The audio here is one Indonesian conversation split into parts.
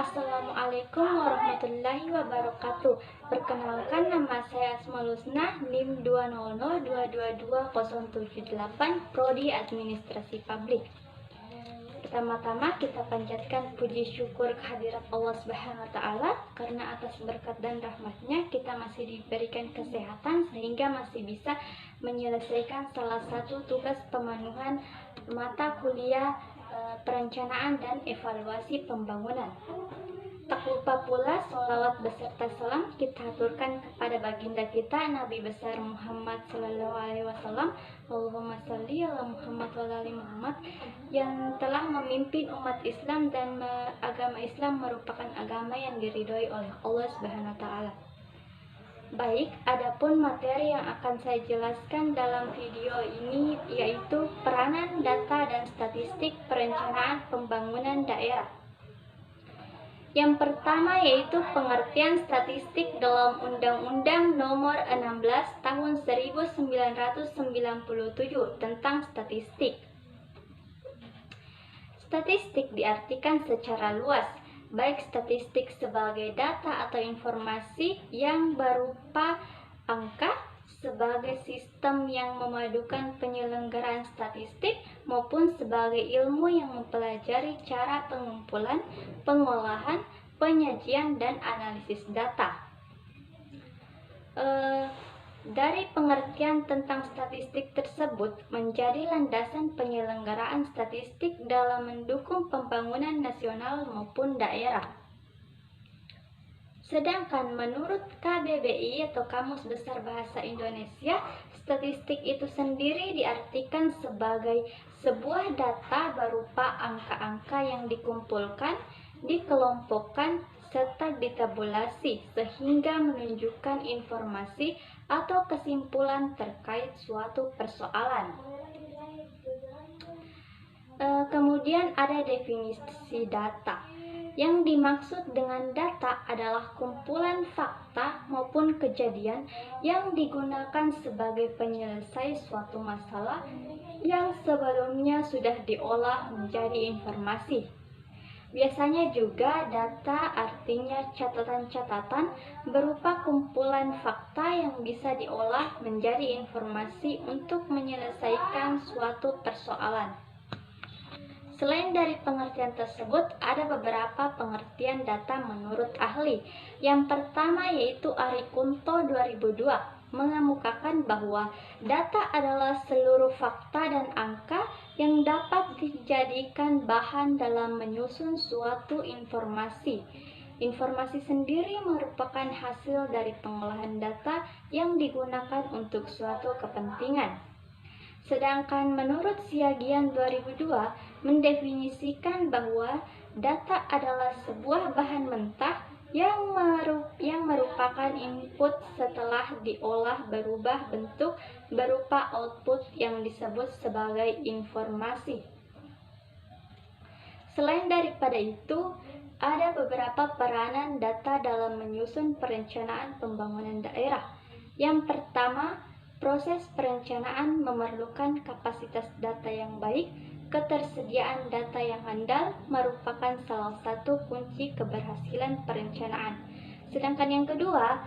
Assalamualaikum warahmatullahi wabarakatuh. Perkenalkan, nama saya Asmaul Husna, NIM 200222078, Prodi Administrasi Publik. Pertama-tama kita panjatkan puji syukur kehadirat Allah Subhanahu wa Ta'ala, karena atas berkat dan rahmatnya kita masih diberikan kesehatan sehingga masih bisa menyelesaikan salah satu tugas pemenuhan mata kuliah perencanaan dan evaluasi pembangunan. Tak lupa pula sholawat beserta salam kita aturkan kepada baginda kita Nabi besar Muhammad Sallallahu Alaihi Wasallam, Allahumma sholli ala Muhammad wa ali Muhammad, yang telah memimpin umat Islam dan agama Islam merupakan agama yang diridhoi oleh Allah Subhanahu wa Ta'ala. Baik, adapun materi yang akan saya jelaskan dalam video ini yaitu peranan data dan statistik perencanaan pembangunan daerah. Yang pertama yaitu pengertian statistik dalam Undang-Undang Nomor 16 Tahun 1997 tentang statistik. Statistik diartikan secara luas, baik statistik sebagai data atau informasi yang berupa angka sebagai sistem yang memadukan penyelenggaraan statistik maupun sebagai ilmu yang mempelajari cara pengumpulan, pengolahan, penyajian, dan analisis data. Dari pengertian tentang statistik tersebut menjadi landasan penyelenggaraan statistik dalam mendukung pembangunan nasional maupun daerah. Sedangkan menurut KBBI atau Kamus Besar Bahasa Indonesia, statistik itu sendiri diartikan sebagai sebuah data berupa angka-angka yang dikumpulkan, dikelompokkan, serta ditabulasi sehingga menunjukkan informasi atau kesimpulan terkait suatu persoalan. Kemudian ada definisi data. Yang dimaksud dengan data adalah kumpulan fakta maupun kejadian yang digunakan sebagai penyelesai suatu masalah yang sebelumnya sudah diolah menjadi informasi. Biasanya juga data artinya catatan-catatan berupa kumpulan fakta yang bisa diolah menjadi informasi untuk menyelesaikan suatu persoalan. Selain dari pengertian tersebut, ada beberapa pengertian data menurut ahli. Yang pertama yaitu Ari Kunto 2002 mengemukakan bahwa data adalah seluruh fakta dan angka yang dapat dijadikan bahan dalam menyusun suatu informasi. Informasi sendiri merupakan hasil dari pengolahan data yang digunakan untuk suatu kepentingan. Sedangkan menurut Siagian 2002 mendefinisikan bahwa data adalah sebuah bahan mentah yang merupakan input setelah diolah berubah bentuk berupa output yang disebut sebagai informasi. Selain daripada itu, ada beberapa peranan data dalam menyusun perencanaan pembangunan daerah. Yang pertama, proses perencanaan memerlukan kapasitas data yang baik. Ketersediaan data yang handal merupakan salah satu kunci keberhasilan perencanaan. Sedangkan yang kedua,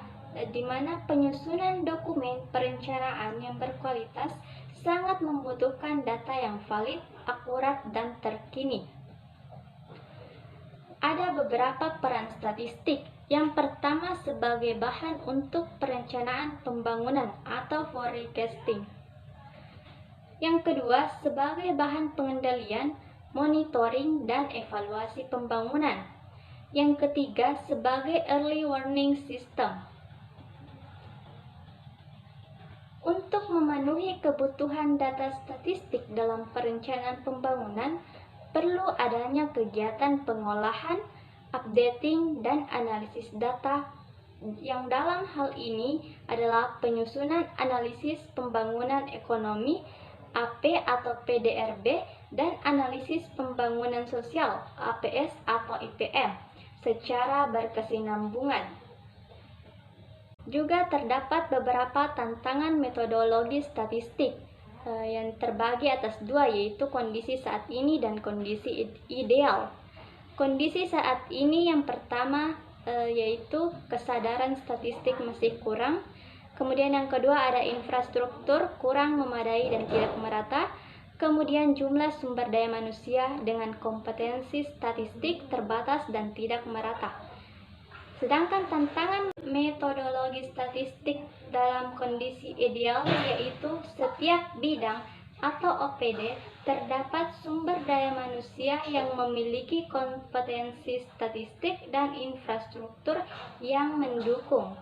di mana penyusunan dokumen perencanaan yang berkualitas sangat membutuhkan data yang valid, akurat, dan terkini. Ada beberapa peran statistik. Yang pertama sebagai bahan untuk perencanaan pembangunan atau forecasting. Yang kedua sebagai bahan pengendalian, monitoring, dan evaluasi pembangunan. Yang ketiga sebagai early warning system. Untuk memenuhi kebutuhan data statistik dalam perencanaan pembangunan, perlu adanya kegiatan pengolahan, updating, dan analisis data, yang dalam hal ini adalah penyusunan analisis pembangunan ekonomi AP atau PDRB dan analisis pembangunan sosial APS atau IPM secara berkesinambungan. Juga terdapat beberapa tantangan metodologi statistik yang terbagi atas dua, yaitu kondisi saat ini dan kondisi ideal. Kondisi saat ini yang pertama yaitu kesadaran statistik masih kurang. Kemudian yang kedua ada infrastruktur kurang memadai dan tidak merata. Kemudian jumlah sumber daya manusia dengan kompetensi statistik terbatas dan tidak merata. Sedangkan tantangan metodologi statistik dalam kondisi ideal yaitu setiap bidang atau OPD terdapat sumber daya manusia yang memiliki kompetensi statistik dan infrastruktur yang mendukung.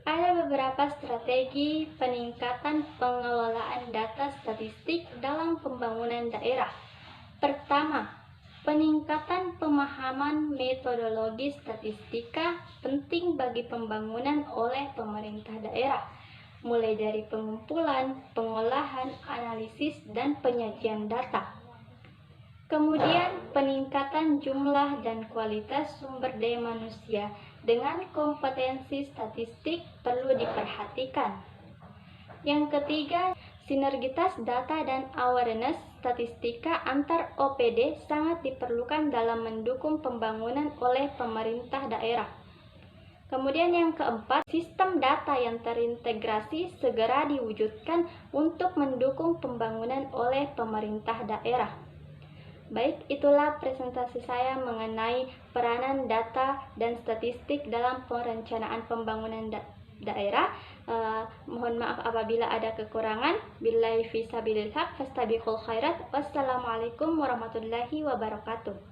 Ada beberapa strategi peningkatan pengelolaan data statistik dalam pembangunan daerah. Pertama, peningkatan pemahaman metodologi statistika penting bagi pembangunan oleh pemerintah daerah, mulai dari pengumpulan, pengolahan, analisis, dan penyajian data. Kemudian, peningkatan jumlah dan kualitas sumber daya manusia dengan kompetensi statistik perlu diperhatikan. Yang ketiga, sinergitas data dan awareness statistika antar OPD sangat diperlukan dalam mendukung pembangunan oleh pemerintah daerah. Kemudian yang keempat, sistem data yang terintegrasi segera diwujudkan untuk mendukung pembangunan oleh pemerintah daerah. Baik, itulah presentasi saya mengenai peranan data dan statistik dalam perencanaan pembangunan daerah. Mohon maaf apabila ada kekurangan. Billahi fi sabilillah, fastabiqul khairat. Wassalamualaikum warahmatullahi wabarakatuh.